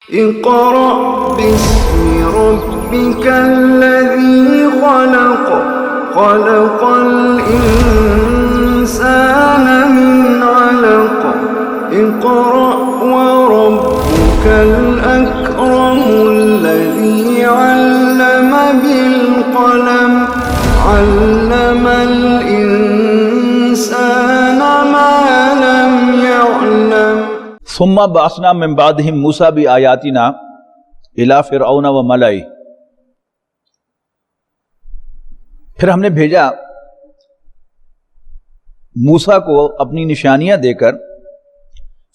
اقرأ باسم ربك الذي خلق خلق الإنسان من علق اقرأ وربك الأكرم الذي علم بالقلم علم الإنسان ما لم يعلم ثم بعثنا من بعدهم موسیٰ بآیاتنا الی فرعون وملئہ، پھر ہم نے بھیجا موسیٰ کو اپنی نشانیاں دے کر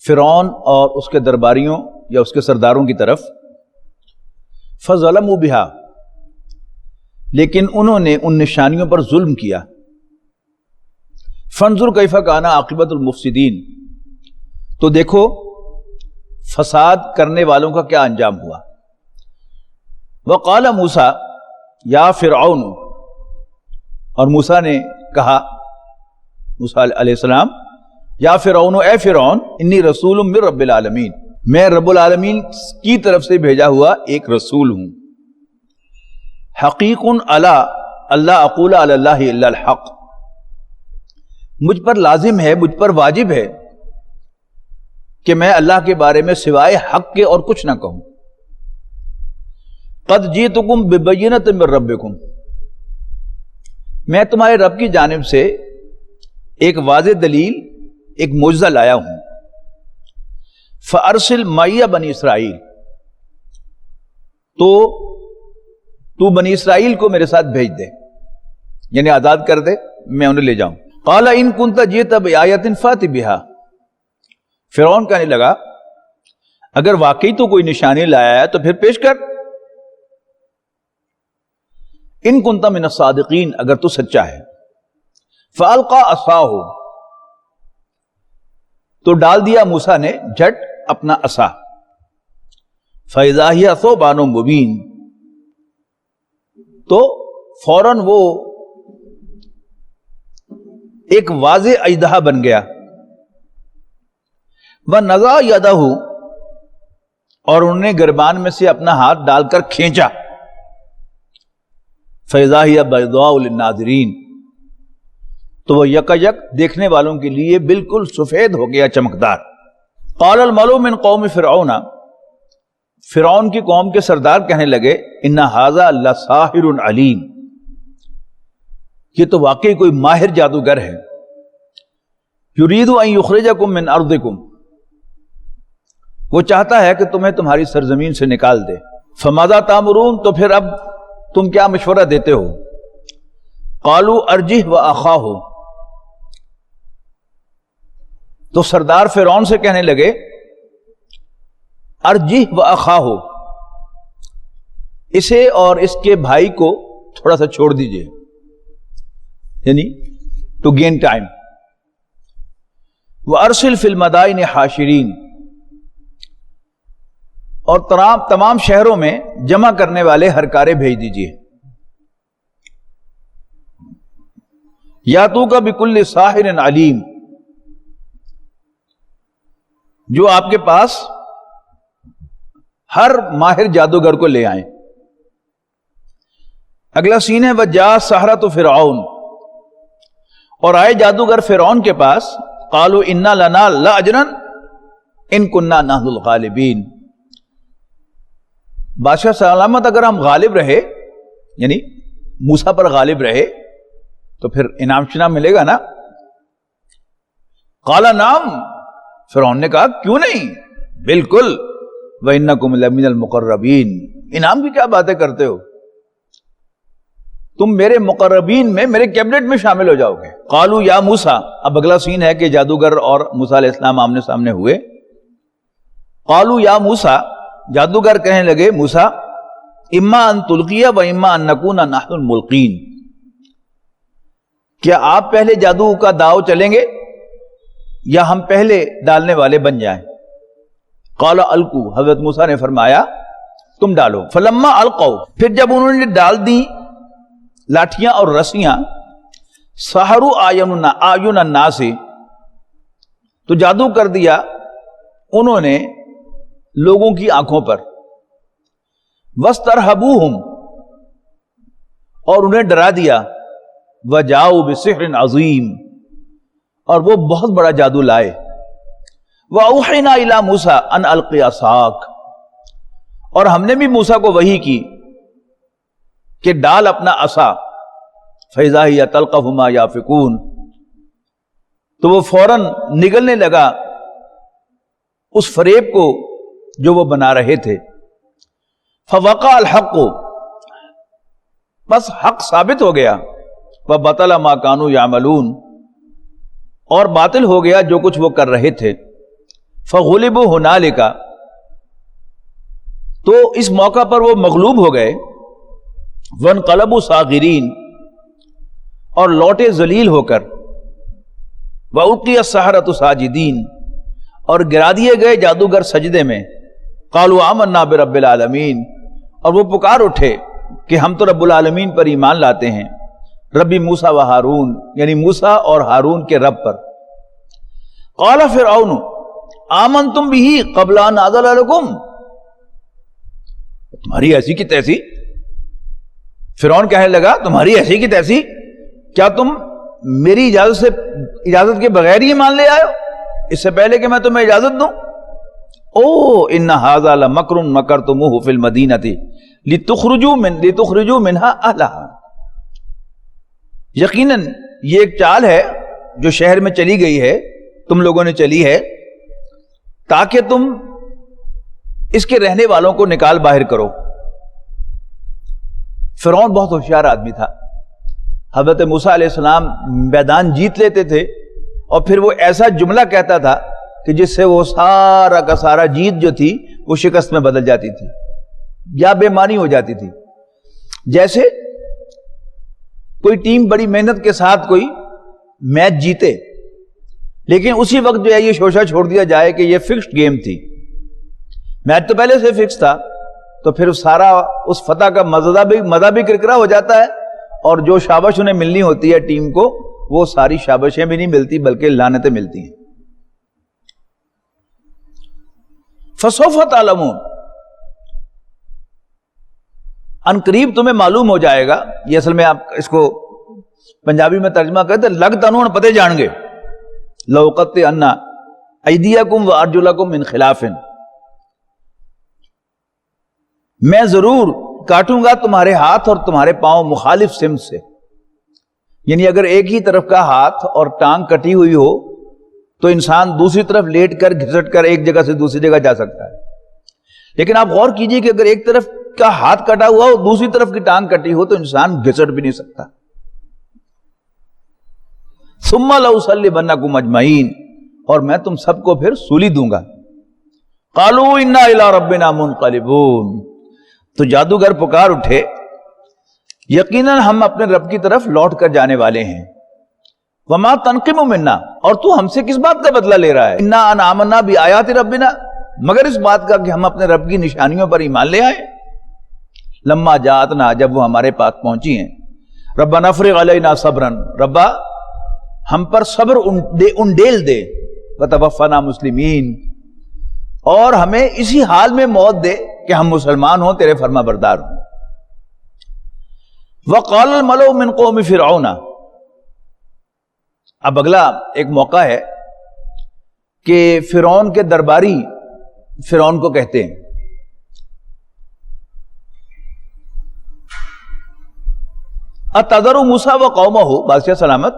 فرعون اور اس کے درباریوں یا اس کے سرداروں کی طرف، فظلموا بہا، لیکن انہوں نے ان نشانیوں پر ظلم کیا، فانظر کیف کان عاقبۃ المفسدین، تو دیکھو فساد کرنے والوں کا کیا انجام ہوا۔ وقال موسیٰ یا فرعون، اور موسیٰ نے کہا، موسیٰ علیہ السلام، یا فرعون، اے فرعون، انی رسول من رب العالمین، میں رب العالمین کی طرف سے بھیجا ہوا ایک رسول ہوں، حقیق علی اللہ اقول علی اللہ الا الحق، مجھ پر لازم ہے، مجھ پر واجب ہے کہ میں اللہ کے بارے میں سوائے حق کے اور کچھ نہ کہوں۔ قد جئتکم ببینۃ من ربکم، میں تمہارے رب کی جانب سے ایک واضح دلیل، ایک معجزہ لایا ہوں۔ فارسل معی بنی اسرائیل، تو بنی اسرائیل کو میرے ساتھ بھیج دے، یعنی آزاد کر دے، میں انہیں لے جاؤں۔ قال ان کنت جئت بآیۃ فأت بہا، فرعون کہنے لگا اگر واقعی تو کوئی نشانی لایا ہے تو پھر پیش کر، ان کنت من الصادقین، اگر تو سچا ہے۔ فالقى عصاہ، تو ڈال دیا موسیٰ نے جھٹ اپنا عصا، فاذا ہی ثعبان مبین، تو فوراً وہ ایک واضح اژدہا بن گیا۔ وَنَزَعَ يَدَهُ، اور انہوں نے گربان میں سے اپنا ہاتھ ڈال کر کھینچا، فَإِذَا هِيَ بَيْضَاءُ لِلنَّاظِرِينَ، تو وہ یکایک دیکھنے والوں کے لیے بالکل سفید ہو گیا، چمکدار۔ قَالَ الْمَلَأُ مِنْ قَوْمِ فِرْعَوْنَ، فرعون کی قوم کے سردار کہنے لگے، إِنَّ هَذَا لَسَاحِرٌ عَلِيمٌ، یہ تو واقعی کوئی ماہر جادوگر ہے۔ يُرِيدُ أَن يُخْرِجَكُم مِّنْ أَرْضِكُمْ، وہ چاہتا ہے کہ تمہیں تمہاری سرزمین سے نکال دے۔ فَمَاذَا تَأْمُرُونَ، تو پھر اب تم کیا مشورہ دیتے ہو؟ قَالُوا أَرْجِهْ وَأَخَاهُ، تو سردار فرعون سے کہنے لگے أَرْجِهْ وَأَخَاهُ، اسے اور اس کے بھائی کو تھوڑا سا چھوڑ دیجئے، یعنی ٹو گین ٹائم۔ وَأَرْسِلْ فِي الْمَدَائِنِ حَاشِرِينَ، اور تمام شہروں میں جمع کرنے والے ہرکارے بھیج دیجئے۔ یاتوک بکل ساحر علیم، جو آپ کے پاس ہر ماہر جادوگر کو لے آئیں۔ اگلا سین ہے وجاء السحرۃ فرعون، اور آئے جادوگر فرعون کے پاس، قالوا انا لنا لاجرا ان كنا نحن الغالبین، بادشاہ سلامت اگر ہم غالب رہے، یعنی موسیٰ پر غالب رہے تو پھر انعام شنام ملے گا نا۔ قال نعم، فرعون نے کہا کیوں نہیں، بالکل، وَإِنَّكُمْ لَمِنَ الْمُقَرَّبِينَ، انعام کی کیا باتیں کرتے ہو، تم میرے مقربین میں، میرے کیبنٹ میں شامل ہو جاؤ گے۔ قالوا یا موسیٰ، اب اگلا سین ہے کہ جادوگر اور موسیٰ علیہ السلام آمنے سامنے ہوئے۔ قالوا یا موسیٰ، جادوگر کہنے لگے موسیٰ، اما ان تلقی و اما ان نکون نحن الملقین، کیا آپ پہلے جادو کا داؤ چلیں گے یا ہم پہلے ڈالنے والے بن جائیں؟ قال القوا، حضرت موسیٰ نے فرمایا تم ڈالو۔ فلما القوا، پھر جب انہوں نے ڈال دی لاٹھیاں اور رسیاں، سحروا اعین الناس، تو جادو کر دیا انہوں نے لوگوں کی آنکھوں پر. وَاسْتَرْهَبُوهُمْ، اور انہیں ڈرا دیا. وَجَاءُوا بِسِحْرٍ عَظِيمٍ، اور وہ بہت بڑا جادو لائے. وَأَوْحَيْنَا إِلَىٰ مُوسَىٰ أَنْ أَلْقِ عَصَاكَ، اور ہم نے بھی موسیٰ کو وحی کی کہ ڈال اپنا عصا. فَإِذَا هِيَ تَلْقَفُ مَا يَأْفِكُونَ، تو وہ فوراً نگلنے لگا اس فریب کو جو وہ بنا رہے تھے. فَوَقَعَ الْحَقُّ، بس حق ثابت ہو گیا. وَبَطَلَ مَا كَانُوا يَعْمَلُونَ، اور باطل ہو گیا جو کچھ وہ کر رہے تھے. فَغُلِبُوا هُنَالِكَ، تو اس موقع پر وہ مغلوب ہو گئے. وَانْقَلَبُوا صَاغِرِينَ، اور لوٹے ذلیل ہو کر. وَأُلْقِيَ السَّحَرَةُ سَاجِدِينَ، اور گرا دیے گئے جادوگر سجدے میں. قَالُوا آمَنَّا بِرَبِّ الْعَالَمِينَ، اور وہ پکار اٹھے کہ ہم تو رب العالمین پر ایمان لاتے ہیں. ربی موسیٰ و ہارون، یعنی موسیٰ اور ہارون کے رب پر. قال فرعون آمنتم بہ قبل ان آذن لکم، تمہاری ایسی کی تیسی. فرعون کہنے لگا تمہاری ایسی کی تیسی، کیا تم میری اجازت کے بغیر ہی مان لے آئے ہو اس سے پہلے کہ میں تمہیں اجازت دوں؟ او ان ھذا لمکر مکرتموہ فی المدینۃ لتخرجوا منها اہلها، یقیناً یہ ایک چال ہے جو شہر میں چلی گئی ہے، تم لوگوں نے چلی ہے تاکہ تم اس کے رہنے والوں کو نکال باہر کرو. فرعون بہت ہوشیار آدمی تھا. حضرت موسیٰ علیہ السلام میدان جیت لیتے تھے اور پھر وہ ایسا جملہ کہتا تھا کہ جس سے وہ سارا کا سارا جیت جو تھی وہ شکست میں بدل جاتی تھی یا بے معنی ہو جاتی تھی. جیسے کوئی ٹیم بڑی محنت کے ساتھ کوئی میچ جیتے، لیکن اسی وقت جو ہے یہ شوشہ چھوڑ دیا جائے کہ یہ فکسڈ گیم تھی، میچ تو پہلے سے فکس تھا، تو پھر سارا اس فتح کا مزہ بھی کرکرا ہو جاتا ہے، اور جو شابش انہیں ملنی ہوتی ہے ٹیم کو وہ ساری شابشیں بھی نہیں ملتی بلکہ لعنتیں ملتی ہیں. فسوف تعلمون، ان قریب تمہیں معلوم ہو جائے گا. یہ اصل میں آپ اس کو پنجابی میں ترجمہ کرتے لگ تنون پتے جان گے. لَأُقَطِّعَنَّ أَيْدِيَكُمْ وَأَرْجُلَكُمْ مِنْ خِلَافٍ، میں ضرور کاٹوں گا تمہارے ہاتھ اور تمہارے پاؤں مخالف سمت سے. یعنی اگر ایک ہی طرف کا ہاتھ اور ٹانگ کٹی ہوئی ہو تو انسان دوسری طرف لیٹ کر گھسٹ کر ایک جگہ سے دوسری جگہ جا سکتا ہے، لیکن آپ غور کیجئے کہ اگر ایک طرف کا ہاتھ کٹا ہوا ہو دوسری طرف کی ٹانگ کٹی ہو تو انسان گھسٹ بھی نہیں سکتا. ثم لأصلبنکم اجمعین، اور میں تم سب کو پھر سولی دوں گا. قالوا انا الی ربنا منقلبون، تو جادوگر پکار اٹھے یقیناً ہم اپنے رب کی طرف لوٹ کر جانے والے ہیں. وما تنقم منا، اور تو ہم سے کس بات کا بدلہ لے رہا ہے؟ انا ان آمنا بآیات ربنا، مگر اس بات کا کہ ہم اپنے رب کی نشانیوں پر ایمان لے آئے. لما جاءتنا، جب وہ ہمارے پاس پہنچی ہیں. ربنا افرغ علینا صبرا، ربا ہم پر صبر انڈیل دے. وتوفنا مسلمین، اور ہمیں اسی حال میں موت دے کہ ہم مسلمان ہوں، تیرے فرما بردار ہوں. وقال الملأ من قوم فرعون، اب اگلا ایک موقع ہے کہ فرعون کے درباری فرعون کو کہتے ہیں اتذر موسیٰ و قومہ، بادشاہ سلامت،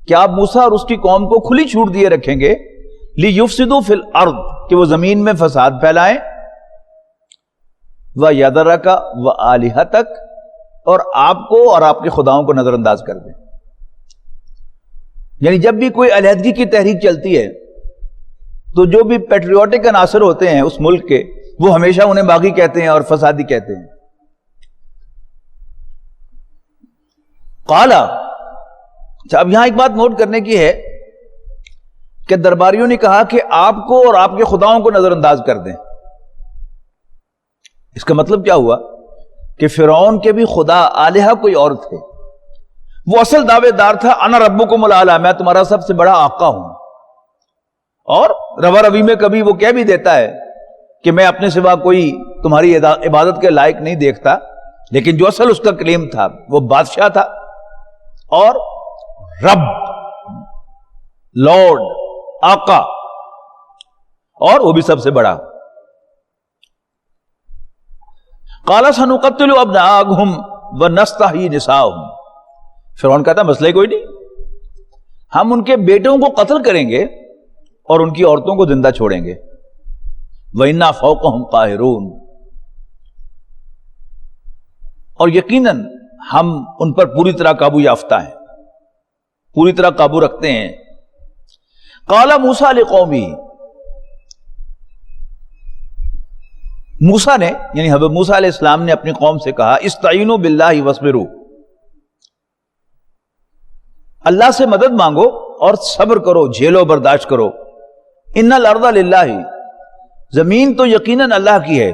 کیا آپ موسیٰ اور اس کی قوم کو کھلی چھوٹ دیے رکھیں گے؟ لیفسدوا فی الارض، کہ وہ زمین میں فساد پھیلائیں. ویذرک والہتک، اور آپ کو اور آپ کے خداؤں کو نظر انداز کر دیں. یعنی جب بھی کوئی علیحدگی کی تحریک چلتی ہے تو جو بھی پیٹریوٹک عناصر ہوتے ہیں اس ملک کے، وہ ہمیشہ انہیں باغی کہتے ہیں اور فسادی کہتے ہیں. قالا، اب یہاں ایک بات نوٹ کرنے کی ہے کہ درباریوں نے کہا کہ آپ کو اور آپ کے خداؤں کو نظر انداز کر دیں. اس کا مطلب کیا ہوا کہ فرعون کے بھی خدا آلہہ کوئی اور تھے. وہ اصل دعوے دار تھا انا ربکم الاعلی، میں تمہارا سب سے بڑا آقا ہوں. اور روا روی میں کبھی وہ کہہ بھی دیتا ہے کہ میں اپنے سوا کوئی تمہاری عبادت کے لائق نہیں دیکھتا، لیکن جو اصل اس کا کلیم تھا وہ بادشاہ تھا اور رب، لارڈ، آقا، اور وہ بھی سب سے بڑا۔ قال سنقتل ابناءهم ونستحيي نساءهم، فرعون کہتا مسئلہ کوئی نہیں، ہم ان کے بیٹوں کو قتل کریں گے اور ان کی عورتوں کو زندہ چھوڑیں گے۔ وَإِنَّا فَوْقَهُمْ قَاهِرُونَ، اور یقیناً ہم ان پر پوری طرح قابو یافتہ ہیں، پوری طرح قابو رکھتے ہیں۔ قَالَ مُوسَىٰ لِقَوْمِهِ، موسیٰ نے یعنی حضرت موسیٰ علیہ السلام نے اپنی قوم سے کہا استعینوا باللہ واصبروا، اللہ سے مدد مانگو اور صبر کرو، جھیلو، برداشت کرو۔ ان الارض للہ، زمین تو یقیناً اللہ کی ہے،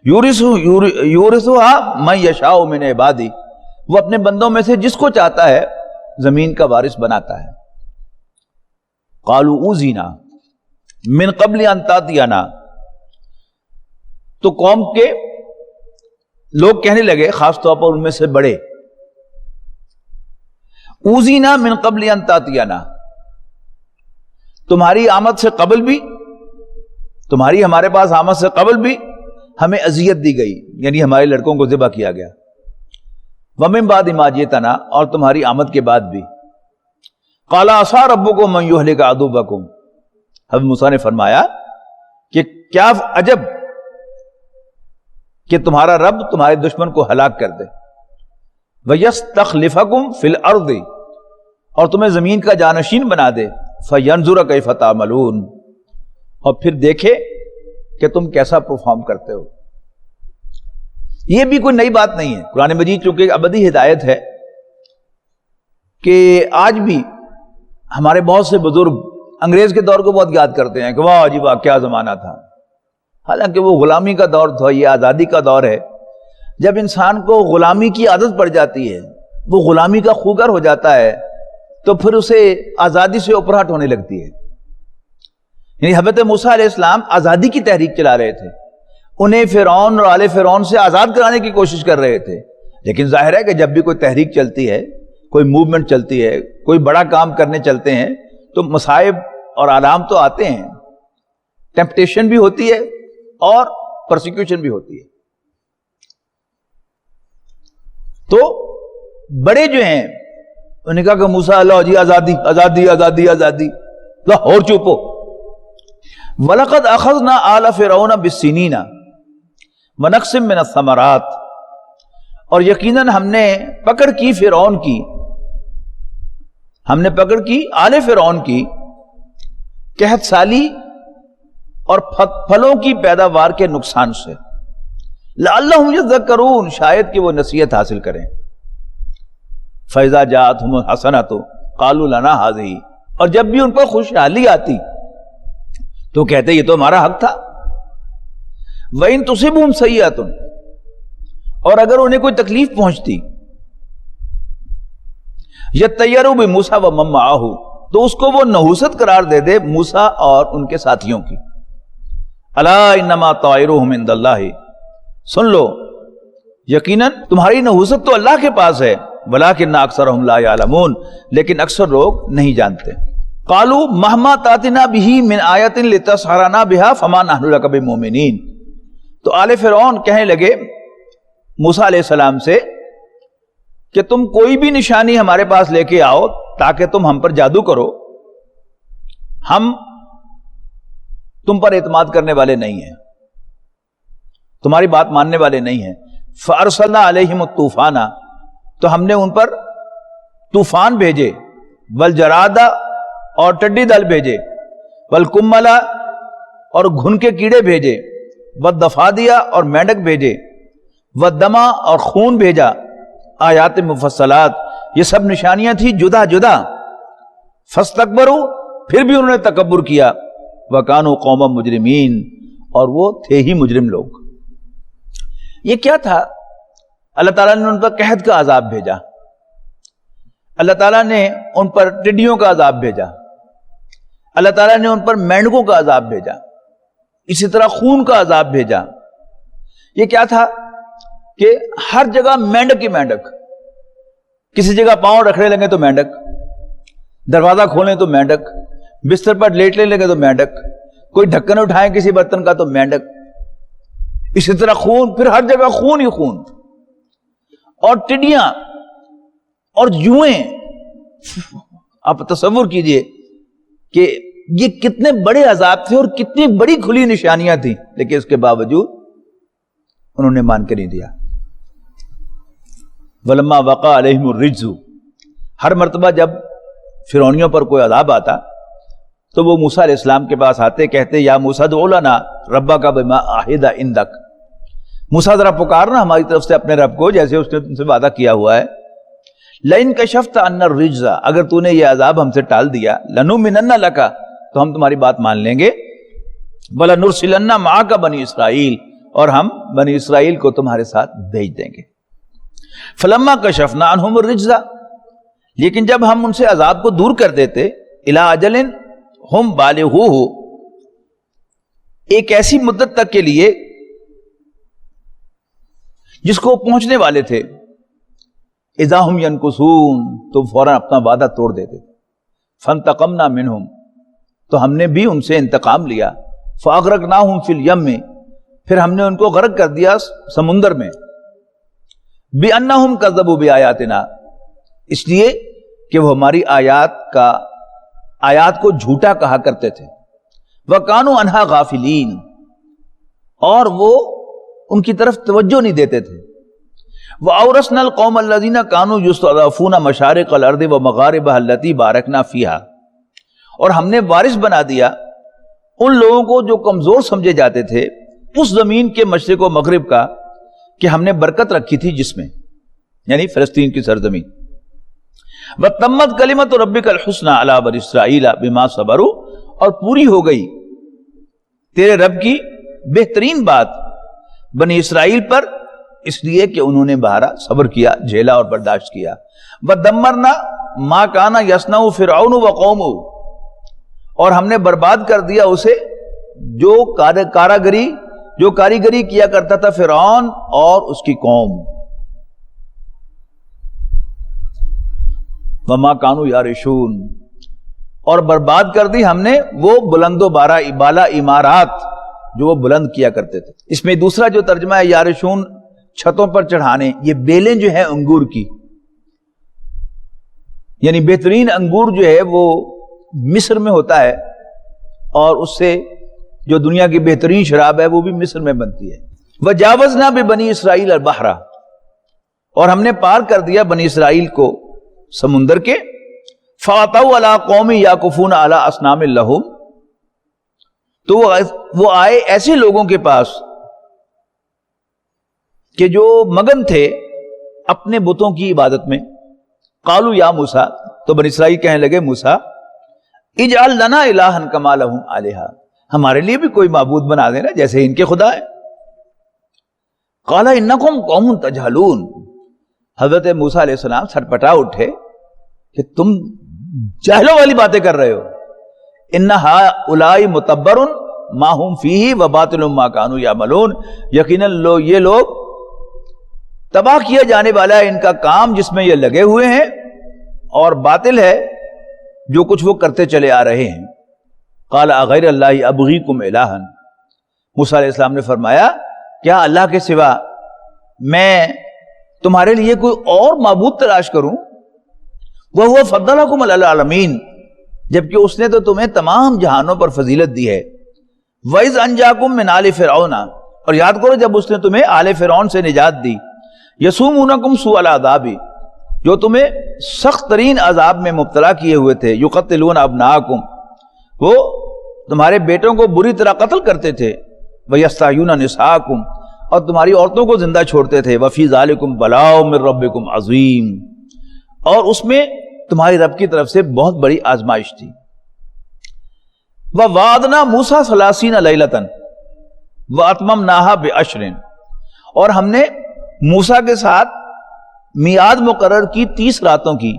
یورثها من یشاء من عبادی، وہ اپنے بندوں میں سے جس کو چاہتا ہے زمین کا وارث بناتا ہے۔ قالوا اوذینا من قبل ان تاتینا، تو قوم کے لوگ کہنے لگے، خاص طور پر ان میں سے بڑے، اوذینا من قبل ان تاتینا، تمہاری آمد سے قبل بھی، تمہاری ہمارے پاس آمد سے قبل بھی ہمیں اذیت دی گئی، یعنی ہمارے لڑکوں کو ذبح کیا گیا۔ ومن بعد ما جئتنا، اور تمہاری آمد کے بعد بھی۔ قال عسى ربكم ان يهلك عدوكم، حضرت موسیٰ نے فرمایا کہ کیا عجب کہ تمہارا رب تمہارے دشمن کو ہلاک کر دے۔ وَيَسْتَخْلِفَكُمْ فِي الْأَرْضِ، اور تمہیں زمین کا جانشین بنا دے۔ فَيَنْظُرَ كَيْفَ تَعْمَلُونَ، اور پھر دیکھے کہ تم کیسا پرفارم کرتے ہو۔ یہ بھی کوئی نئی بات نہیں ہے، قرآن مجید چونکہ ابدی ہدایت ہے کہ آج بھی ہمارے بہت سے بزرگ انگریز کے دور کو بہت یاد کرتے ہیں کہ واہ جی واہ کیا زمانہ تھا، حالانکہ وہ غلامی کا دور تھا، یہ آزادی کا دور ہے۔ جب انسان کو غلامی کی عادت پڑ جاتی ہے، وہ غلامی کا خوگر ہو جاتا ہے، تو پھر اسے آزادی سے اوپراہٹ ہونے لگتی ہے۔ یعنی حضرت موسیٰ علیہ السلام آزادی کی تحریک چلا رہے تھے، انہیں فرعون اور آل فرعون سے آزاد کرانے کی کوشش کر رہے تھے، لیکن ظاہر ہے کہ جب بھی کوئی تحریک چلتی ہے، کوئی موومنٹ چلتی ہے، کوئی بڑا کام کرنے چلتے ہیں، تو مصائب اور آلام تو آتے ہیں، ٹیمپٹیشن بھی ہوتی ہے اور پرسیکیوشن بھی ہوتی ہے۔ تو بڑے جو ہیں انہوں نے کہا کہ موسیٰ اللہ جی آزادی آزادی آزادی آزادی، اور چوپو۔ وَلَقَدْ أَخَذْنَا آلَ فِرْعَوْنَ بِالسِّنِينَ وَنَقْصٍ مِّنَ الثَّمَرَاتِ، اور یقیناً ہم نے پکڑ کی فرعون کی، ہم نے پکڑ کی آل فرعون کی قحط سالی اور پھلوں کی پیداوار کے نقصان سے۔ لعلہم یذکرون، شاید کہ وہ نصیحت حاصل کریں۔ فَإِذَا جَاءَتْهُمُ الْحَسَنَةُ قَالُوا لَنَا هَٰذِهِ، اور جب بھی ان پر خوشحالی آتی تو کہتے یہ تو ہمارا حق تھا۔ وَإِن تُصِبْهُمْ سَیِّئَةٌ، اور اگر انہیں کوئی تکلیف پہنچتی، یَطَّیَّرُوا بِمُوسَىٰ وَمَن مَّعَهُ، تو اس کو وہ نحوست قرار دے دے موسیٰ اور ان کے ساتھیوں کی۔ الا انما طائرهم عند اللہ، سن لو یقیناً تمہاری نحوست تو اللہ کے پاس ہے، ولکن اکثرهم لا یعلمون، لیکن اکثر لوگ نہیں جانتے۔ قالوا مهما تاتنا به من آیۃ لتسحرنا بها فما نحن لک بمؤمنین، تو آل فرعون کہنے لگے موسیٰ علیہ السلام سے کہ تم کوئی بھی نشانی ہمارے پاس لے کے آؤ تاکہ تم ہم پر جادو کرو، ہم تم پر اعتماد کرنے والے نہیں ہیں، تمہاری بات ماننے والے نہیں ہیں۔ فارسلنا علیہم الطوفان، تو ہم نے ان پر طوفان بھیجے، والجراد، اور ٹڈی دل بھیجے، والقمل، اور گھن کے کیڑے بھیجے، والضفادع، اور مینڈک بھیجے، والدم، اور خون بھیجا، آیات مفصلات، یہ سب نشانیاں تھیں جدا جدا۔ فاستکبروا، پھر بھی انہوں نے تکبر کیا، وَكَانُوا قَوْمًا مُجْرِمِينَ، اور وہ تھے ہی مجرم لوگ۔ یہ کیا تھا؟ اللہ تعالیٰ نے ان پر قحط کا عذاب بھیجا، اللہ تعالیٰ نے ان پر ٹڈیوں کا عذاب بھیجا، اللہ تعالیٰ نے ان پر مینڈکوں کا عذاب بھیجا۔ اسی طرح خون کا عذاب بھیجا. یہ کیا تھا کہ ہر جگہ مینڈک ہی مینڈک. کسی جگہ پاؤں رکھنے لگے تو مینڈک، دروازہ کھولیں تو مینڈک، بستر پر لیٹنے لگے تو مینڈک، کوئی ڈھکن اٹھائیں کسی برتن کا تو مینڈک. اسی طرح خون، پھر ہر جگہ خون ہی خون، اور ٹڈیاں اور جوئیں. آپ تصور کیجئے کہ یہ کتنے بڑے عذاب تھے اور کتنی بڑی کھلی نشانیاں تھیں، لیکن اس کے باوجود انہوں نے مان کے نہیں دیا. وَلَمَّا وَقَعَ عَلَيْهِمُ الرِّجْزُ، ہر مرتبہ جب فرعونیوں پر کوئی عذاب آتا تو وہ موسیٰ علیہ السلام کے پاس آتے، کہتے یا موسیٰ ادع لنا ربک بما عہد عندک، موسیٰ ذرا پکارنا ہماری طرف سے اپنے رب کو جیسے اس نے تم سے وعدہ کیا ہوا ہے. لئن کشفت عنا الرجز، اگر تو نے یہ عذاب ہم سے ٹال دیا، لنؤمنن لک، تو ہم تمہاری بات مان لیں گے. وَلَنُرْسِلَنَّ مَعَكَ بنی اسرائیل، اور ہم بنی اسرائیل کو تمہارے ساتھ بھیج دیں گے. فلما کشفنا عنہم الرجز، لیکن جب ہم ان سے عذاب کو دور کر دیتے، الی اجل ہم بالغوہ، ایک ایسی مدت تک کے لیے جس کو پہنچنے والے تھے، اذا ہم ینکثون، تو فوراً اپنا وعدہ توڑ دیتے. فانتقمنا منہم، تو ہم نے بھی ان سے انتقام لیا. فاغرقناہم فی الیم، پھر ہم نے ان کو غرق کر دیا سمندر میں. بِأَنَّهُمْ كَذَّبُوا بِآيَاتِنَا، اس لیے کہ وہ ہماری آیات کو جھوٹا کہا کرتے تھے. وَكَانُوا عَنْهَا غَافِلِينَ، اور وہ ان کی طرف توجہ نہیں دیتے تھے. وَأَوْرَثْنَا الْقَوْمَ الَّذِينَ كَانُوا يُسْتَضْعَفُونَ مَشَارِقَ الْأَرْضِ وَمَغَارِبَهَا الَّتِي بَارَكْنَا فِيهَا، اور ہم نے وارث بنا دیا ان لوگوں کو جو کمزور سمجھے جاتے تھے اس زمین کے مشرق و مغرب کا کہ ہم نے برکت رکھی تھی جس میں، یعنی فلسطین کی سرزمین. وَتَمَّتْ كَلِمَةُ رَبِّكَ الْحُسْنَى عَلَى بَنِي إِسْرَائِيلَ بِمَا صَبَرُوا، اور پوری ہو گئی تیرے رب کی بہترین بات بنی اسرائیل پر، اس لیے کہ انہوں نے بہارا صبر کیا، جھیلا اور برداشت کیا. وَدَمَّرْنَا مَا كَانَ يَصْنَعُ فِرْعَوْنُ وَقَوْمُهُ، اور ہم نے برباد کر دیا اسے جو کاریگری کیا کرتا تھا فرعون اور اس کی قوم. وَمَا كَانُوا يَعْرِشُونَ، اور برباد کر دی ہم نے وہ بلند و بالا عمارات جو وہ بلند کیا کرتے تھے. اس میں دوسرا جو ترجمہ ہے یارشون، چھتوں پر چڑھانے. یہ بیلیں جو ہیں انگور کی، یعنی بہترین انگور جو ہے وہ مصر میں ہوتا ہے، اور اس سے جو دنیا کی بہترین شراب ہے وہ بھی مصر میں بنتی ہے. وَجَاوَزْنَا بِبَنِي إِسْرَائِيلَ الْبَحْرَ، اور ہم نے پار کر دیا بنی اسرائیل کو سمندر کے. فَأَتَوْا عَلَىٰ قَوْمٍ يَعْكُفُونَ عَلَىٰ أَصْنَامٍ لَهُمْ، تو وہ آئے ایسے لوگوں کے پاس کہ جو مگن تھے اپنے بتوں کی عبادت میں. قالوا یا موسیٰ، تو بنی اسرائیل کہنے لگے موسیٰ، اجعل لنا الہا کما لہم آلہہ، ہمارے لیے بھی کوئی معبود بنا دینا جیسے ان کے خدا ہے. قال انکم قوم تجہلون، حضرت موسیٰ علیہ السلام سٹپٹا اٹھے کہ تم جاہلوں والی باتیں کر رہے ہو. ان ہؤلاء متبر ما هم فیہ وباطل ما كانوا یعملون، یقیناً یہ لوگ تباہ کیا جانے والا ہے ان کا کام جس میں یہ لگے ہوئے ہیں، اور باطل ہے جو کچھ وہ کرتے چلے آ رہے ہیں. قال اغیر اللہ ابغیکم الہا، موسیٰ علیہ السلام نے فرمایا کیا اللہ کے سوا میں تمہارے لیے کوئی اور معبود تلاش کروں؟ وَهُوَ فَضَّلَكُمْ عَلَى الْعَالَمِينَ، جبکہ اس نے تو تمہیں تمام جہانوں پر فضیلت دی ہے. وَإِذْ أَنْجَاكُمْ مِنْ آلِ فِرْعَوْنَ، اور یاد کرو جب اس نے تمہیں آل فرعون سے نجات دی. یسومونکم سوء العذاب، جو تمہیں سخت ترین عذاب میں مبتلا کیے ہوئے تھے. یقتلون ابناءکم، وہ تمہارے بیٹوں کو بری طرح قتل کرتے تھے. ویستحیون نساءکم، اور تمہاری عورتوں کو زندہ چھوڑتے تھے. وفی ذالکم بلاء من ربکم عظیم، اور اس میں تمہاری رب کی طرف سے بہت بڑی آزمائش تھی. وَوَعَدْنَا مُوسَىٰ 30 لَيْلَةً وَأَتْمَمْنَاهَا بِعَشْرٍ، اور ہم نے موسیٰ کے ساتھ میعاد مقرر کی 30 راتوں کی،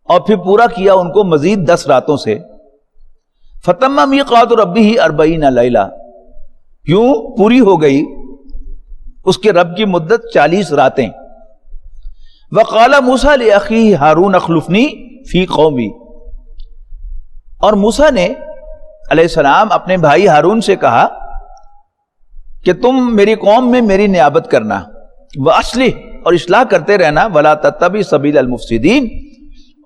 اور پھر پورا کیا ان کو مزید 10 راتوں سے. فَتَمَّ مِيقَاتُ رَبِّهِ 40 لَيْلَةً، کیوں پوری ہو گئی اس کے رب کی مدت 40 راتیں. وقال موسیٰ لأخیہ ہارون اخلفنی فی قومی، اور موسیٰ نے علیہ السلام اپنے بھائی ہارون سے کہا کہ تم میری قوم میں میری نیابت کرنا، وَأَصْلِحْ، اور اصلاح کرتے رہنا، وَلَا تَتَّبِعْ سَبِيلَ الْمُفْسِدِينَ،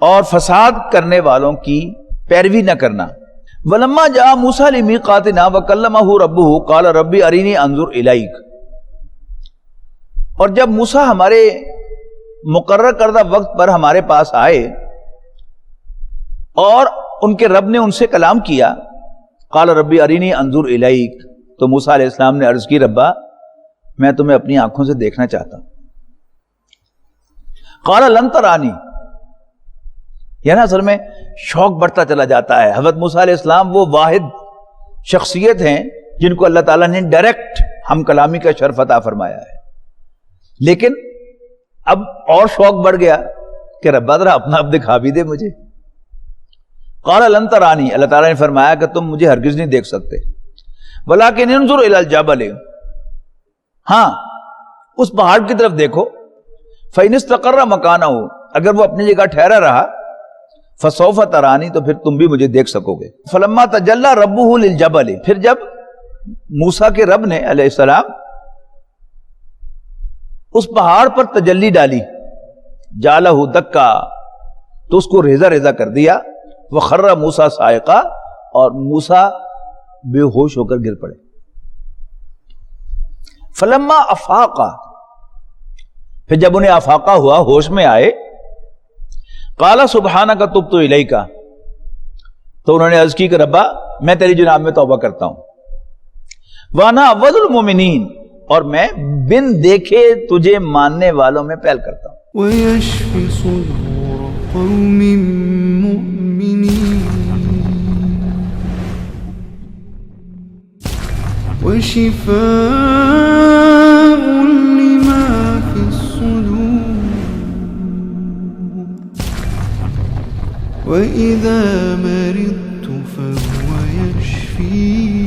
اور فساد کرنے والوں کی پیروی نہ کرنا. وَلَمَّا جَاءَ مُوسَىٰ لِمِيقَاتِنَا وَكَلَّمَهُ رَبُّهُ قَالَ رَبِّ أَرِنِي أَنظُرْ إِلَيْكَ، اور جب موسیٰ ہمارے مقرر کردہ وقت پر ہمارے پاس آئے اور ان کے رب نے ان سے کلام کیا، قال ربی ارینی انظر الیک، تو موسیٰ علیہ السلام نے عرض کی ربا میں تمہیں اپنی آنکھوں سے دیکھنا چاہتا ہوں. قال لن ترانی، یہ نا اصل میں شوق بڑھتا چلا جاتا ہے. حضرت موسیٰ علیہ السلام وہ واحد شخصیت ہیں جن کو اللہ تعالیٰ نے ڈائریکٹ ہم کلامی کا شرف عطا فرمایا ہے، لیکن اب اور شوق بڑھ گیا کہ ربا ذرا اپنا اب دکھا بھی دے مجھے. قال لن ترانی، اللہ تعالیٰ نے فرمایا کہ تم مجھے ہرگز نہیں دیکھ سکتے، ولکن انظر الی الجبل، ہاں اس پہاڑ کی طرف دیکھو، فإن استقر مکانہ، اگر وہ اپنی جگہ ٹھہرا رہا، فسوف ترانی، تو پھر تم بھی مجھے دیکھ سکو گے. فلما تجلی ربہ للجبل، پھر جب موسیٰ کے رب نے علیہ السلام اس پہاڑ پر تجلی ڈالی، جعلہ دکا، تو اس کو ریزہ ریزہ کر دیا. وخر موسیٰ صاعقا، اور موسیٰ بے ہوش ہو کر گر پڑے. فلما افاقا، پھر جب انہیں افاقہ ہوا، ہوش میں آئے، قال سبحانک تبت الیک، تو انہوں نے عرض کی کہ ربا میں تیری جناب میں توبہ کرتا ہوں. وانا اول المؤمنین، اور میں بن دیکھے تجھے ماننے والوں میں پہل کرتا ہوں. وَيَشْفِ صُدُورَ قَوْمٍ مُّؤْمِنِينَ وَشِفَاءٌ لِّمَا فِي الصُّدُورِ وَإِذَا مَرِضْتُ فَهُوَ يَشْفِينِ